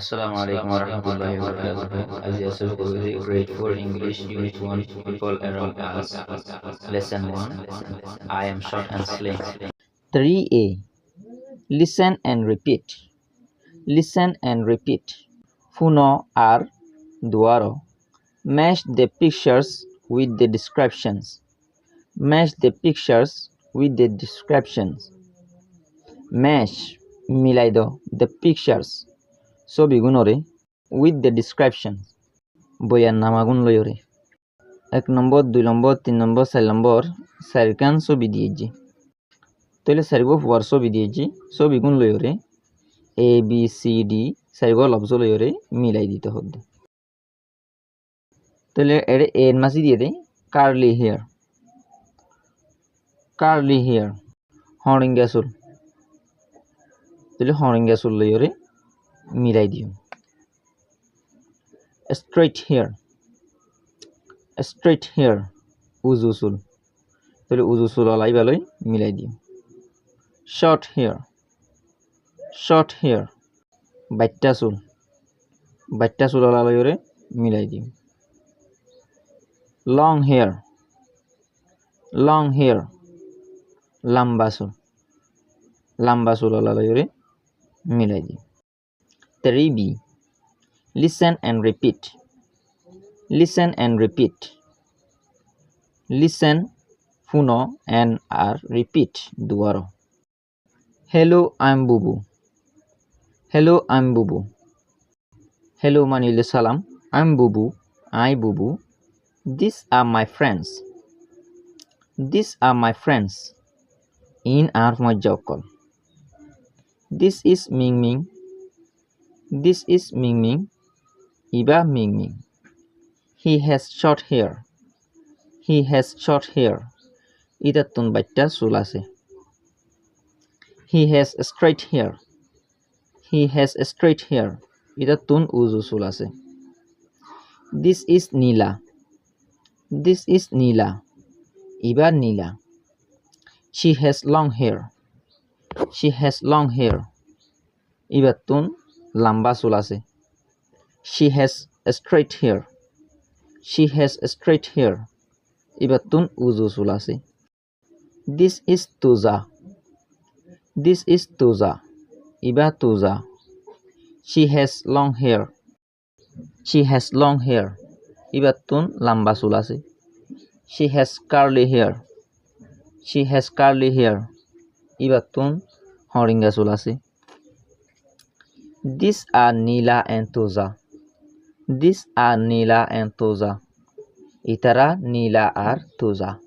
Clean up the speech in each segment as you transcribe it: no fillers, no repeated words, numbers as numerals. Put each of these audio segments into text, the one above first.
Assalamu alaikum warahmatullahi wabarakatuh. As you are so very great for English Unit 1 People Around Us Lesson 1. I am short and slim. 3a. Listen and repeat. Listen and repeat. Funo ar duaro. Match the pictures with the descriptions. Match the pictures with the descriptions. Match milaido the pictures. Sobigunoré with the descriptions. Boyan namagun loyore. 1 নম্বর 2 নম্বর 3 নম্বর 4 নম্বর সারিকান ছবি দিয়েছি তাহলে সারিগো Führer ছবি দিয়েছি ছবি গুণ লইরে A B C D সারিগো লব্জ লইরে মিলাই দিতে হবে তাহলে এর মাঝে দিয়ে দেই কার্লি হেয়ার হরিঙ্গা চুল তাহলে হরিঙ্গা চুল লইরে মিলাই দিও straight hair উজু চুল তাহলে উজু চুল লাই ভালোই মিলাই দিও short hair বাইটা চুল লাইরে মিলাই দিও long hair লম্বা চুল লাইরে মিলাই দিও 3b listen and repeat. Listen funo and ar repeat duaro. Hello, I'm Bubu. Hello manile salam. I'm Bubu. I Bubu. These are my friends. In our majokol. This is Ming. Iba Ming. He has short hair. Ida tun baita sulase. He has straight hair. Ida tun uzu sulase. This is Nila. Iba Nila. She has long hair. Iba tun lamba sulase. She has straight hair. Ibatun uzu sulase. This is Tuza. Iba Tuza. She has long hair. Ibatun lamba sulase. She has curly hair. Ibatun horinga sulase. These are Nila and Tuza. Itara Nila ar Tuza.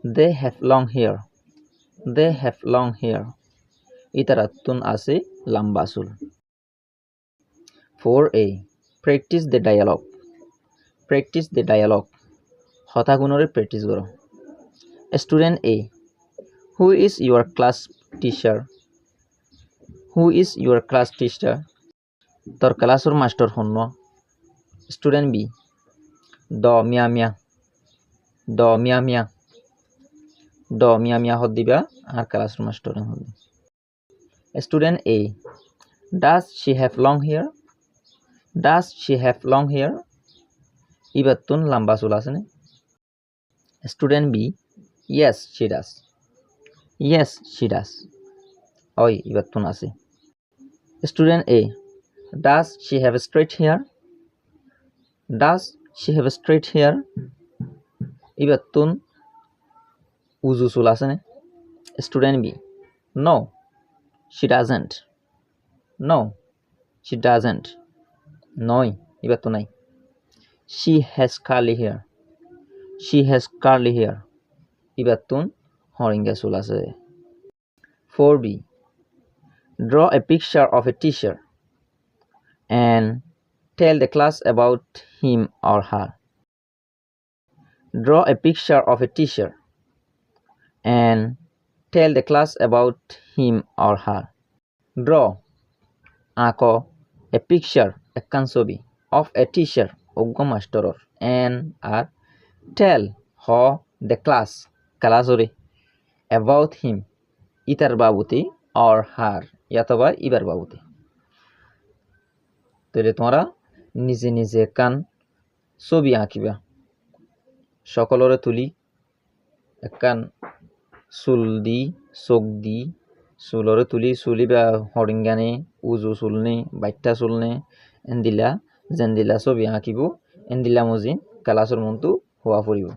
They have long hair. Itara tun ase lamba chul. 4a. Practice the dialogue. Hota gunore practice goro. Student A. Who is your class teacher? Tor classor master honno. Student B. Do mia hod diba ar classor master hod. Student A. Does she have long hair? Ibatun lamba chul asene. Student B. Yes, she does. Oi ibatun ase. Student A. Does she have straight hair? Ibatun uzu chul asene. Student B. No, she doesn't. Noi ibatun nai. She has curly hair. Ibatun horinga chul ase. 4b. Draw a picture of a teacher and tell the class about him or her. Draw a picture of a teacher and tell the class about him or her. Draw ako a picture ekkan chobi of a teacher oggo mastoror and ar tell ho the class ore about him itar babuti or her yatoba ibar babuti. তাহলে তোমরা নিজে নিজে একখান ছবি আঁকিবা। সকলরে তুলি একখান চুল দি চোখ দি চুলরে তুলি চুলিবা হরিঙ্গানে উজু চুলনে বাইটা চুলনে এন্দিলা যেন্দিলা ছবি আঁকিব এন্দিলা মজিন ক্লাসের মনটো হওয়া পড়িব।